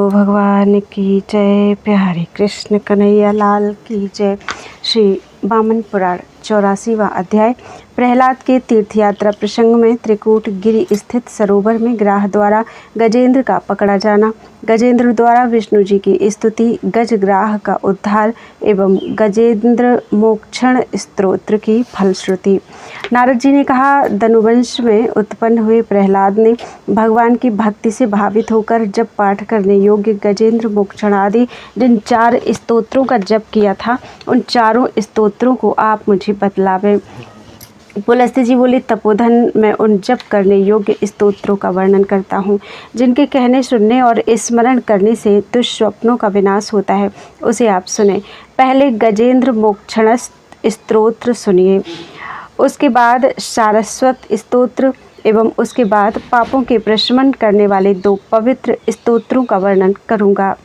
भगवान की जय। प्यारे कृष्ण कन्हैया लाल की जय। श्री वामन पुराण 84वां अध्याय। प्रहलाद के तीर्थयात्रा प्रसंग में त्रिकूट गिरि स्थित सरोवर में ग्राह द्वारा गजेंद्र का पकड़ा जाना, गजेंद्र द्वारा विष्णु जी की स्तुति, गजग्राह का उद्धार एवं गजेंद्र मोक्षण स्तोत्र की फलश्रुति। नारद जी ने कहा, धनुवंश में उत्पन्न हुए प्रहलाद ने भगवान की भक्ति से भावित होकर जब पाठ करने योग्य गजेंद्र मोक्षण आदि जिन 4 स्तोत्रों का जप किया था, उन चारों स्तोत्रों को आप मुझे बतलावे। पुलस्त्य जी बोले, तपोधन मैं उन जप करने योग्य स्तोत्रों का वर्णन करता हूँ जिनके कहने, सुनने और स्मरण करने से दुष्स्वप्नों का विनाश होता है, उसे आप सुने। पहले गजेंद्र मोक्षण स्तोत्र सुनिए, उसके बाद सारस्वत स्तोत्र एवं उसके बाद पापों के प्रशमन करने वाले 2 पवित्र स्तोत्रों का वर्णन करूँगा।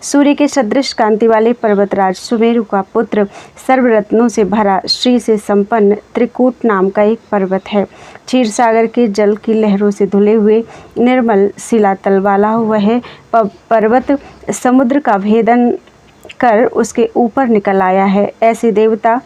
सूर्य के सदृश कांति वाले पर्वतराज सुमेरु का पुत्र, सर्वरत्नों से भरा, श्री से संपन्न त्रिकूट नाम का एक पर्वत है। क्षीर सागर के जल की लहरों से धुले हुए निर्मल शिलातल वाला वह पर्वत समुद्र का भेदन कर उसके ऊपर निकल आया है। ऐसे देवता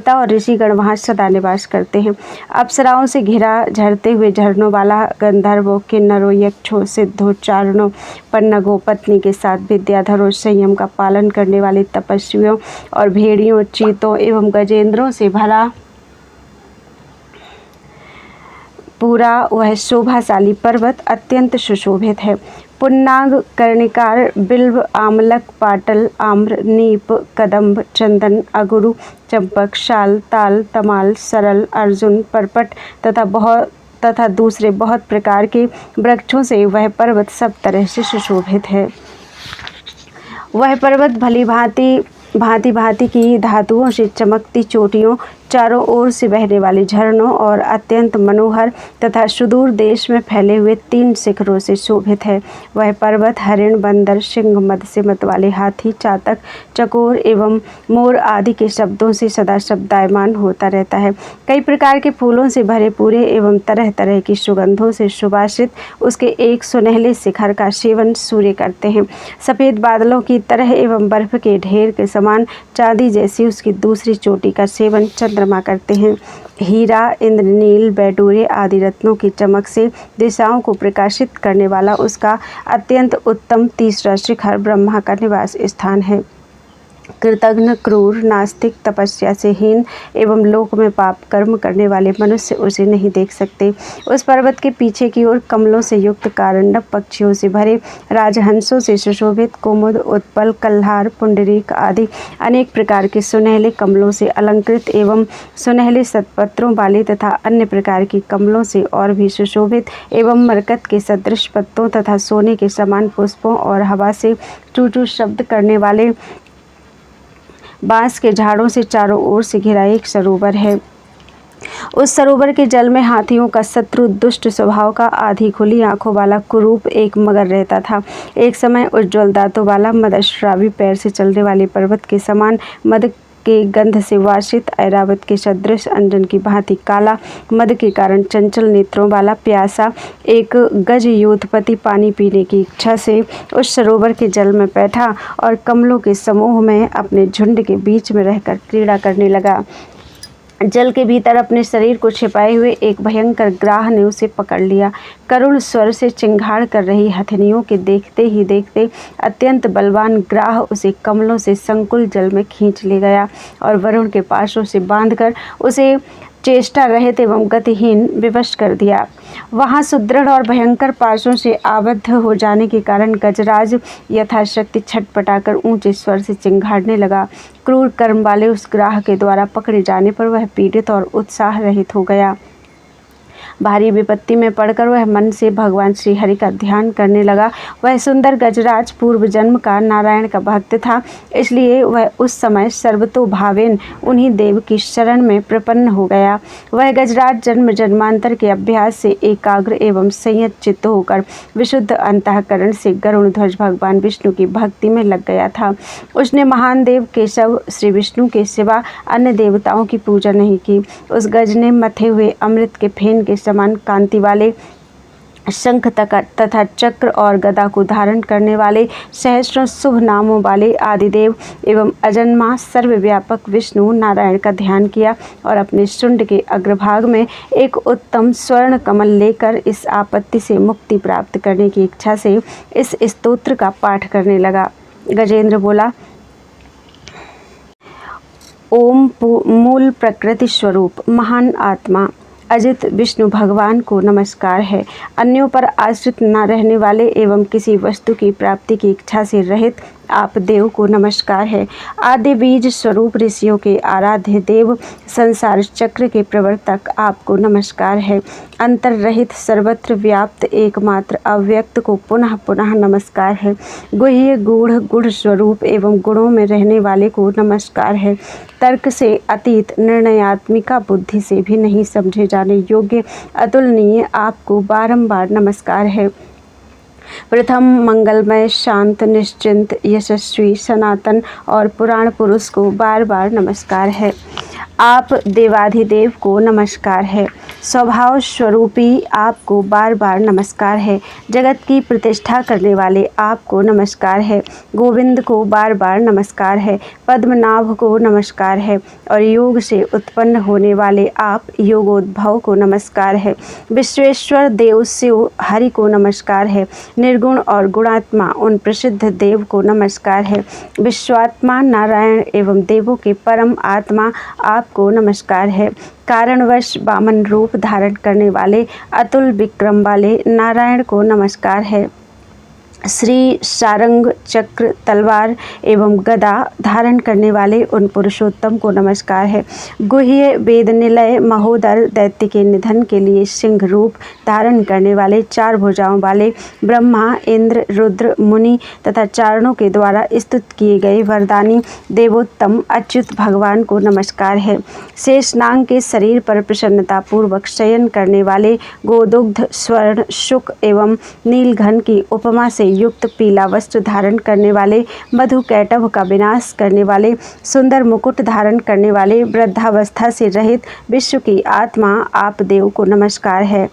और ऋषिगण वहाँ सदा निवास करते हैं। अप्सराओं से घिरा झरते हुए झरनों वाला, गंधर्वों, किन्नरों, यक्षों, सिद्धों, चारणों, पन्नगों, पत्नी के साथ विद्याधरों, संयम का पालन करने वाले तपस्वियों और भेड़ियों, चीतों एवं गजेंद्रों से भरा पूरा वह शोभाशाली पर्वत अत्यंत सुशोभित है। पुन्नाग, कर्णिकार, बिल्व, आमलक, पाटल, आम्र, नीप, कदम्ब, चंदन, अगुरु, चंपक, शाल, ताल, तमाल, सरल, अर्जुन, परपट तथा दूसरे बहुत प्रकार के वृक्षों से वह पर्वत सब तरह से सुशोभित है। वह पर्वत भली भांति की धातुओं से चमकती चोटियों, चारों ओर से बहने वाले झरनों और अत्यंत मनोहर तथा सुदूर देश में फैले हुए 3 शिखरों से शोभित है। वह पर्वत हरिण, बंदर, सिंह, मत्स्य मत वाले हाथी, चातक, चकोर एवं मोर आदि के शब्दों से सदा शब्दायमान होता रहता है। कई प्रकार के फूलों से भरे पूरे एवं तरह तरह की सुगंधों से सुवासित उसके एक सुनहले शिखर का सेवन सूर्य करते हैं। सफ़ेद बादलों की तरह एवं बर्फ के ढेर के समान चांदी जैसी उसकी दूसरी चोटी का सेवन चंद्रमा करते हैं। हीरा, इंद्रनील, बैडूरे आदि रत्नों की चमक से दिशाओं को प्रकाशित करने वाला उसका अत्यंत उत्तम तीसरा शिखर ब्रह्मा का निवास स्थान है। कृतघ्न, क्रूर, नास्तिक, तपस्या से हीन एवं लोक में पाप कर्म करने वाले मनुष्य उसे नहीं देख सकते। उस पर्वत के पीछे की ओर कमलों से युक्त कारंडव, पक्षियों से भरे, राजहंसों से सुशोभित, कुमुद, उत्पल, कल्हार, पुंडरीक आदि अनेक प्रकार के सुनहले कमलों से अलंकृत एवं सुनहले सतपत्रों वाले तथा अन्य प्रकार की कमलों से और भी सुशोभित एवं मरकत के सदृश पत्तों तथा सोने के समान पुष्पों और हवा से चू चू शब्द करने वाले बांस के झाड़ों से चारों ओर से घिरा एक सरोवर है। उस सरोवर के जल में हाथियों का शत्रु, दुष्ट स्वभाव का, आधी खुली आंखों वाला कुरूप एक मगर रहता था। एक समय उज्ज्वल दांतों वाला, मदश्रावी पैर से चलने वाले पर्वत के समान, मद के गंध से वासित, ऐरावत के सदृश, अंजन की भांति काला, मद के कारण चंचल नेत्रों वाला, प्यासा एक गज योधपति पानी पीने की इच्छा से उस सरोवर के जल में बैठा और कमलों के समूह में अपने झुंड के बीच में रहकर क्रीड़ा करने लगा। जल के भीतर अपने शरीर को छिपाए हुए एक भयंकर ग्राह ने उसे पकड़ लिया। करुण स्वर से चिंगाड़ कर रही हथिनियों के देखते ही देखते अत्यंत बलवान ग्राह उसे कमलों से संकुल जल में खींच ले गया और वरुण के पाशों से बांधकर उसे चेष्टा रहित एवं गतिहीन विवश कर दिया। वहाँ सुदृढ़ और भयंकर पाशों से आबद्ध हो जाने के कारण गजराज यथाशक्ति छटपटाकर ऊंचे स्वर से चिंगाड़ने लगा। क्रूर कर्म वाले उस ग्राह के द्वारा पकड़े जाने पर वह पीड़ित और उत्साह रहित हो गया। भारी विपत्ति में पड़कर वह मन से भगवान श्री हरि का ध्यान करने लगा। वह सुंदर गजराज पूर्व जन्म का नारायण का भक्त था, इसलिए वह उस समय सर्वतोभावेन उन्हीं देव की शरण में प्रपन्न हो गया। वह गजराज जन्म जन्मांतर के अभ्यास से एकाग्र एवं संयत चित्त होकर विशुद्ध अंतःकरण से गरुड़ ध्वज भगवान विष्णु की भक्ति में लग गया था। उसने महान देव केशव श्री विष्णु के सिवा अन्य देवताओं की पूजा नहीं की। उस गज ने मथे हुए अमृत के फेन के समान कांति वाले शंख तथा चक्र और गदा को धारण करने वाले सहस्रों शुभ नामों वाले आदिदेव एवं अजन्मा सर्वव्यापक विष्णु नारायण का ध्यान किया और अपने शुंड के अग्रभाग में एक उत्तम स्वर्ण कमल लेकर इस आपत्ति से मुक्ति प्राप्त करने की इच्छा से इस स्तोत्र का पाठ करने लगा। गजेंद्र बोला, ओम मूल प्रकृति स्वरूप महान आत्मा अजित विष्णु भगवान को नमस्कार है। अन्यों पर आश्रित न रहने वाले एवं किसी वस्तु की प्राप्ति की इच्छा से रहित आप देव को नमस्कार है। आदि बीज स्वरूप ऋषियों के आराध्य देव संसार चक्र के प्रवर्तक आपको नमस्कार है। अंतर रहित सर्वत्र व्याप्त एकमात्र अव्यक्त को पुनः पुनः नमस्कार है। गुह्य गूढ़ गुढ़ स्वरूप एवं गुणों में रहने वाले को नमस्कार है। तर्क से अतीत निर्णयात्मिका बुद्धि से भी नहीं समझे जाने योग्य अतुलनीय आपको बारंबार नमस्कार है। प्रथम मंगलमय शांत निश्चिंत यशस्वी सनातन और पुराण पुरुष को बार बार नमस्कार है। आप देवाधिदेव को नमस्कार है। स्वभाव स्वरूपी आपको बार बार नमस्कार है। जगत की प्रतिष्ठा करने वाले आपको नमस्कार है। गोविंद को बार बार नमस्कार है। पद्मनाभ को नमस्कार है और योग से उत्पन्न होने वाले आप योगोद्भव को नमस्कार है। विश्वेश्वर देव शिव हरि को नमस्कार है। निर्गुण और गुणात्मा उन प्रसिद्ध देव को नमस्कार है। विश्वात्मा नारायण एवं देवों के परम आत्मा आपको नमस्कार है। कारणवश वामन रूप धारण करने वाले अतुल विक्रम वाले नारायण को नमस्कार है। श्री सारंग चक्र तलवार एवं गदा धारण करने वाले उन पुरुषोत्तम को नमस्कार है। गुह्य वेद निलय महोदर दैत्य के निधन के लिए सिंह रूप धारण करने वाले चार भुजाओं वाले ब्रह्मा इंद्र रुद्र मुनि तथा चारणों के द्वारा स्तुत किए गए वरदानी देवोत्तम अच्युत भगवान को नमस्कार है। शेषनाग के शरीर पर प्रसन्नतापूर्वक शयन करने वाले गोदुग्ध स्वर्ण शुक एवं नीलघन की उपमा से युक्त पीला वस्त्र धारण करने वाले मधु कैटभ का विनाश करने वाले सुंदर मुकुट धारण करने वाले वृद्धावस्था से रहित विश्व की आत्मा आप देव को नमस्कार है।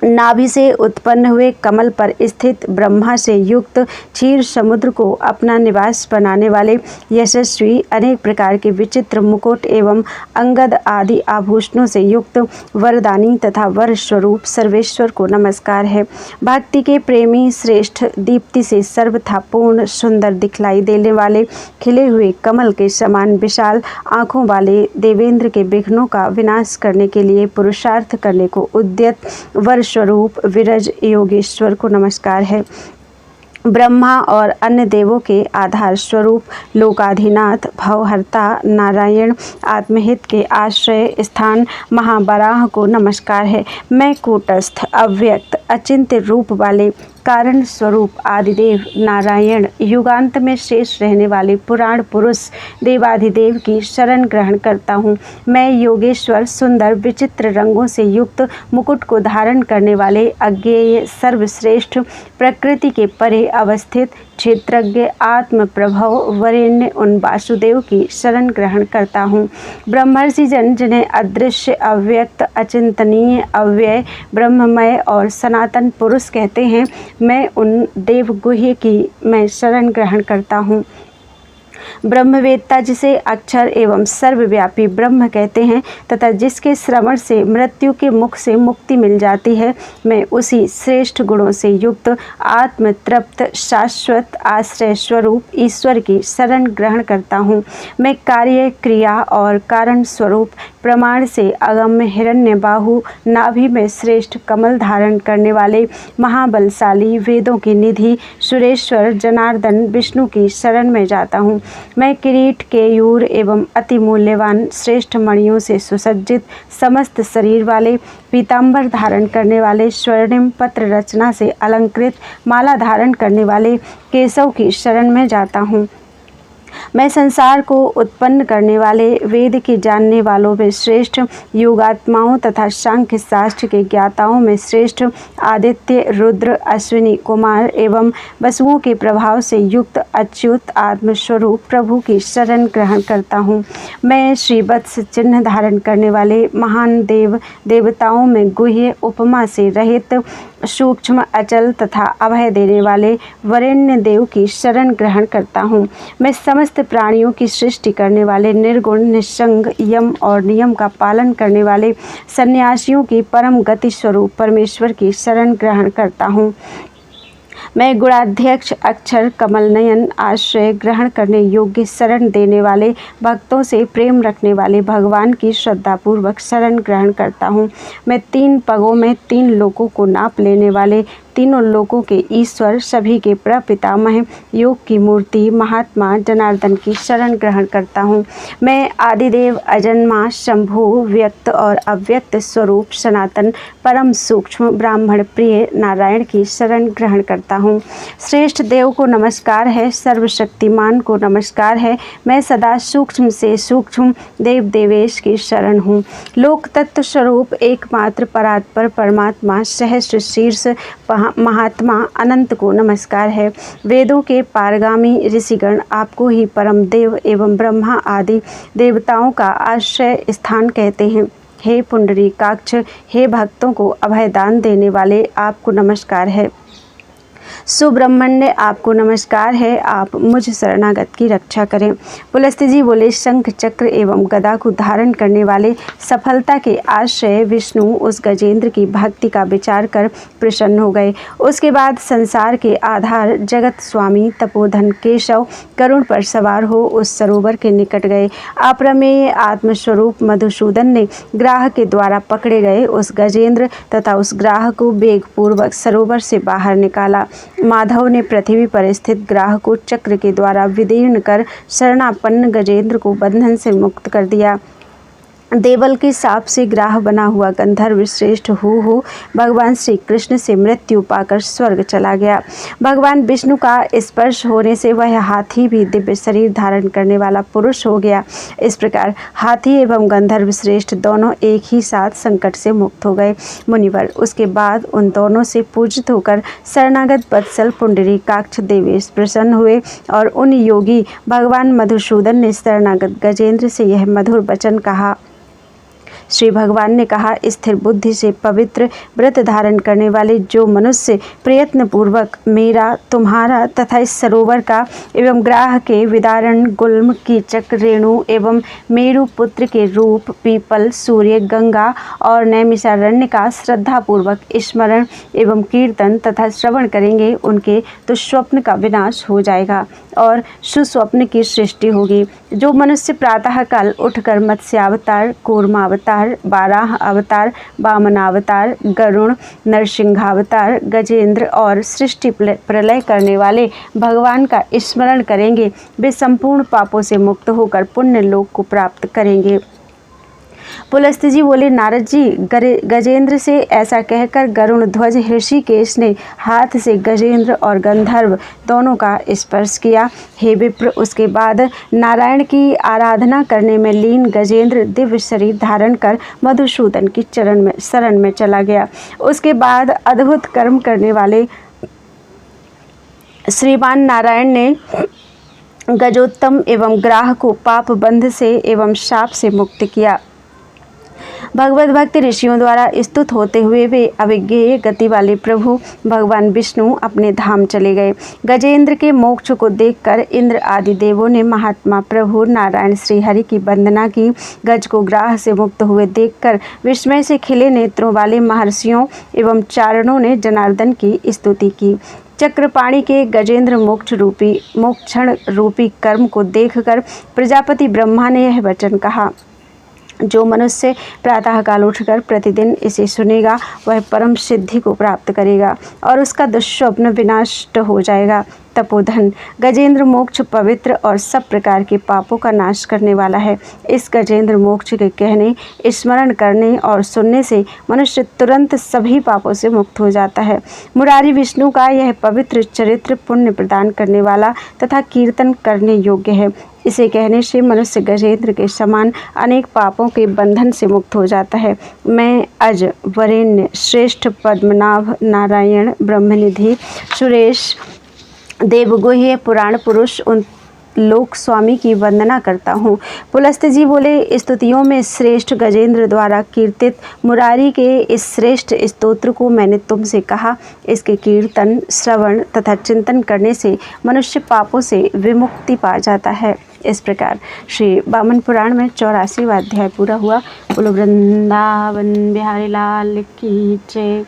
नाभि से उत्पन्न हुए कमल पर स्थित ब्रह्मा से युक्त क्षीर समुद्र को अपना निवास बनाने वाले यशस्वी अनेक प्रकार के विचित्र मुकुट एवं अंगद आदि आभूषणों से युक्त वरदानी तथा वर स्वरूप सर्वेश्वर को नमस्कार है। भक्ति के प्रेमी श्रेष्ठ दीप्ति से सर्वथा पूर्ण सुंदर दिखलाई देने वाले खिले हुए कमल के समान विशाल आँखों वाले देवेंद्र के विघ्नों का विनाश करने के लिए पुरुषार्थ करने को उद्यत वर स्वरूप विरज योगेश्वर को नमस्कार है। ब्रह्मा और अन्य देवों के आधार स्वरूप लोकाधिनाथ भवहर्ता नारायण आत्महित के आश्रय स्थान महाबराह को नमस्कार है। मैं कूटस्थ अव्यक्त अचिंत्य रूप वाले कारण स्वरूप आदिदेव नारायण युगांत में शेष रहने वाले पुराण पुरुष देवाधिदेव की शरण ग्रहण करता हूँ। मैं योगेश्वर सुंदर विचित्र रंगों से युक्त मुकुट को धारण करने वाले अज्ञेय सर्वश्रेष्ठ प्रकृति के परे अवस्थित क्षेत्रज्ञ आत्म प्रभव वरेण्य उन वासुदेव की शरण ग्रहण करता हूँ। ब्रह्मर्षि जन जिन्हें अदृश्य अव्यक्त अचिंतनीय अव्यय ब्रह्ममय और सनातन पुरुष कहते हैं, मैं उन देव गुह्य की मैं शरण ग्रहण करता हूँ। ब्रह्मवेत्ता जिसे अक्षर एवं सर्वव्यापी ब्रह्म कहते हैं तथा जिसके श्रवण से मृत्यु के मुख से मुक्ति मिल जाती है, मैं उसी श्रेष्ठ गुणों से युक्त आत्मतृप्त शाश्वत आश्रय स्वरूप ईश्वर की शरण ग्रहण करता हूँ। मैं कार्य क्रिया और कारण स्वरूप प्रमाण से अगम्य हिरण्य बाहु नाभि में श्रेष्ठ कमल धारण करने वाले महाबलशाली वेदों की निधि सुरेश्वर जनार्दन विष्णु की शरण में जाता हूँ। मैं किरीट केयूर एवं अति मूल्यवान श्रेष्ठ मणियों से सुसज्जित समस्त शरीर वाले पीताम्बर धारण करने वाले स्वर्णिम पत्र रचना से अलंकृत माला धारण करने वाले केशव की शरण में जाता हूँ। मैं संसार को उत्पन्न करने वाले वेद के जानने वालों में श्रेष्ठ योगात्माओं तथा सांख्य शास्त्र के ज्ञाताओं में श्रेष्ठ आदित्य रुद्र अश्विनी कुमार एवं वसुओं के प्रभाव से युक्त अच्युत आत्मस्वरूप प्रभु की शरण ग्रहण करता हूँ। मैं श्रीवत्स चिन्ह धारण करने वाले महान देव देवताओं में गुह्य उपमा से रहित सूक्ष्म, अचल तथा अभय देने वाले वरेण्य देव की शरण ग्रहण करता हूँ। मैं समस्त प्राणियों की सृष्टि करने वाले निर्गुण, निस्संग, यम और नियम का पालन करने वाले सन्यासियों की परम गति स्वरूप परमेश्वर की शरण ग्रहण करता हूँ। मैं गुणाध्यक्ष, अक्षर, कमल नयन, आश्रय ग्रहण करने योग्य, शरण देने वाले, भक्तों से प्रेम रखने वाले भगवान की श्रद्धापूर्वक शरण ग्रहण करता हूँ। मैं 3 पगों में 3 लोकों को नाप लेने वाले, तीनों लोकों के ईश्वर, सभी के प्रपितामह, योग की मूर्ति महात्मा जनार्दन की शरण ग्रहण करता हूँ। मैं आदिदेव, अजन्मा, शंभु, व्यक्त और अव्यक्त स्वरूप, सनातन, परम सूक्ष्म, ब्राह्मण प्रिय नारायण की शरण ग्रहण करता हूँ। श्रेष्ठ देव को नमस्कार है, सर्वशक्तिमान को नमस्कार है। मैं सदा सूक्ष्म से सूक्ष्म देव देवेश की शरण हूँ। लोक तत्व स्वरूप एकमात्र परात्पर परमात्मा सहस्र शीर्ष महात्मा अनंत को नमस्कार है। वेदों के पारगामी ऋषिगण आपको ही परम देव एवं ब्रह्मा आदि देवताओं का आश्रय स्थान कहते हैं। हे पुंडरीकाक्ष, हे भक्तों को अभयदान देने वाले, आपको नमस्कार है। सुब्रह्मण्य आपको नमस्कार है, आप मुझ शरणागत की रक्षा करें। पुलस्त्य जी बोले, शंख चक्र एवं गदा को धारण करने वाले सफलता के आश्रय विष्णु उस गजेंद्र की भक्ति का विचार कर प्रसन्न हो गए। उसके बाद संसार के आधार जगत स्वामी तपोधन केशव करुण पर सवार हो उस सरोवर के निकट गए। अप्रमेय आत्मस्वरूप मधुसूदन ने ग्राह के द्वारा पकड़े गए उस गजेंद्र तथा उस ग्राह को वेगपूर्वक सरोवर से बाहर निकाला। माधव ने पृथ्वी पर स्थित ग्राह को चक्र के द्वारा विदीर्ण कर शरणापन्न गजेंद्र को बंधन से मुक्त कर दिया। देवल के साप से ग्राह बना हुआ गंधर्व श्रेष्ठ हो भगवान श्री कृष्ण से मृत्यु पाकर स्वर्ग चला गया। भगवान विष्णु का स्पर्श होने से वह हाथी भी दिव्य शरीर धारण करने वाला पुरुष हो गया। इस प्रकार हाथी एवं गंधर्व श्रेष्ठ दोनों एक ही साथ संकट से मुक्त हो गए। मुनिवर उसके बाद उन दोनों से पूजित होकर शरणागत वत्सल पुंडरीकाक्ष देवेश प्रसन्न हुए और उन योगी भगवान मधुसूदन ने शरणागत गजेंद्र से यह मधुर वचन कहा। श्री भगवान ने कहा, स्थिर बुद्धि से पवित्र व्रत धारण करने वाले जो मनुष्य प्रयत्न पूर्वक मेरा, तुम्हारा तथा इस सरोवर का एवं ग्राह के विदारण, गुल्म, कीचक, रेणु एवं मेरु पुत्र के रूप, पीपल, सूर्य, गंगा और नैमिषारण्य का श्रद्धा पूर्वक स्मरण एवं कीर्तन तथा श्रवण करेंगे, उनके दुष्स्वप्न का विनाश हो जाएगा और सुस्वप्न की सृष्टि होगी। जो मनुष्य प्रातः काल उठकर मत्स्यावतार, कूर्मावतार, बाराह अवतार, वामनावतार, गरुण, नरसिंहावतार, गजेंद्र और सृष्टि प्रलय करने वाले भगवान का स्मरण करेंगे, वे संपूर्ण पापों से मुक्त होकर पुण्य लोक को प्राप्त करेंगे। पुलस्त्य जी बोले, नारद जी, गजेंद्र से ऐसा कहकर गरुण ध्वज ऋषिकेश ने हाथ से गजेंद्र और गंधर्व दोनों का स्पर्श किया। हे विप्र, उसके बाद नारायण की आराधना करने में लीन गजेंद्र दिव्य शरीर धारण कर मधुसूदन की शरण में चला गया। उसके बाद अद्भुत कर्म करने वाले श्रीमान नारायण ने गजोत्तम एवं ग्राह को पाप बंध से एवं शाप से मुक्त किया। भगवत भक्त ऋषियों द्वारा स्तुत होते हुए वे अविज्ञेय गति वाले प्रभु भगवान विष्णु अपने धाम चले गए। गजेंद्र के मोक्ष को देखकर इंद्र आदि देवों ने महात्मा प्रभु नारायण श्री हरि की वंदना की। गज को ग्राह से मुक्त हुए देखकर विस्मय से खिले नेत्रों वाले महर्षियों एवं चारणों ने जनार्दन की स्तुति की। चक्रपाणी के गजेंद्र मोक्षण रूपी कर्म को देखकर प्रजापति ब्रह्मा ने यह वचन कहा, जो मनुष्य प्रातःकाल उठकर प्रतिदिन इसे सुनेगा वह परम सिद्धि को प्राप्त करेगा और उसका दुष्स्वप्न विनाष्ट हो जाएगा। तपोधन गजेंद्र मोक्ष पवित्र और सब प्रकार के पापों का नाश करने वाला है। इस गजेंद्र मोक्ष के कहने, स्मरण करने और सुनने से मनुष्य तुरंत सभी पापों से मुक्त हो जाता है। मुरारी विष्णु का यह पवित्र चरित्र पुण्य प्रदान करने वाला तथा कीर्तन करने योग्य है। इसे कहने से मनुष्य गजेंद्र के समान अनेक पापों के बंधन से मुक्त हो जाता है। मैं अज, वरेण्य, श्रेष्ठ, पद्मनाभ, नारायण, ब्रह्मनिधि, सुरेश, देवगुह्य, पुराण पुरुष, उन लोक स्वामी की वंदना करता हूँ। पुलस्त्य जी बोले, स्तुतियों में श्रेष्ठ गजेंद्र द्वारा कीर्तित मुरारी के इस श्रेष्ठ स्तोत्र को मैंने तुमसे कहा। इसके कीर्तन, श्रवण तथा चिंतन करने से मनुष्य पापों से विमुक्ति पा जाता है। इस प्रकार श्री वामन पुराण में 84वां अध्याय पूरा हुआ। बोलो वृंदावन बिहारी लाल की जय।